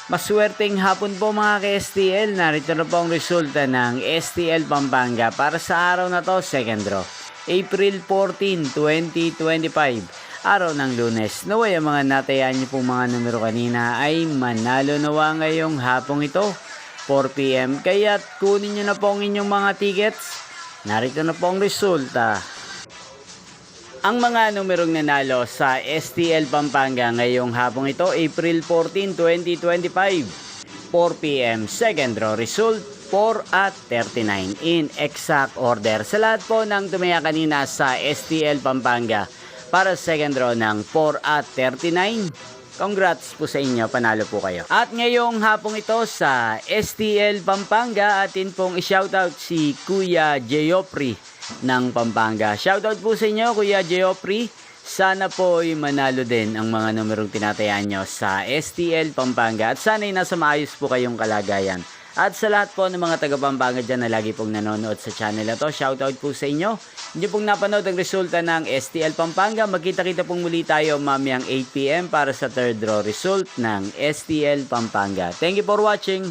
Maswerteng hapon po mga ka-STL. Narito na po ang resulta ng STL Pampanga para sa araw na to, second draw. April 14, 2025. Araw ng Lunes. Naway ang mga natayaan niyo pong mga numero kanina ay manalo nawa ngayong hapong ito, 4 PM. Kaya't kunin niyo na po ang inyong mga tickets. Narito na po ang resulta. Ang mga numerong nanalo sa STL Pampanga ngayong hapong ito, April 14, 2025, 4 PM, second draw result, 4 at 39 in exact order. Sa lahat po ng tumaya kanina sa STL Pampanga para sa second draw ng 4 at 39, congrats po sa inyo, panalo po kayo. At ngayong hapong ito sa STL Pampanga, atin pong i-shoutout si Kuya Geoffrey ng Pampanga. Shoutout po sa inyo, Kuya Geoffrey. Sana po ay manalo din ang mga numerong tinatayaan nyo sa STL Pampanga at sana'y nasa maayos po kayong kalagayan. At sa lahat po ng mga taga Pampanga dyan na lagi pong nanonood sa channel na to, shoutout po sa inyo. Hindi pong napanood ang resulta ng STL Pampanga. Magkita-kita pong muli tayo mamayang 8 PM para sa third draw result ng STL Pampanga. Thank you for watching.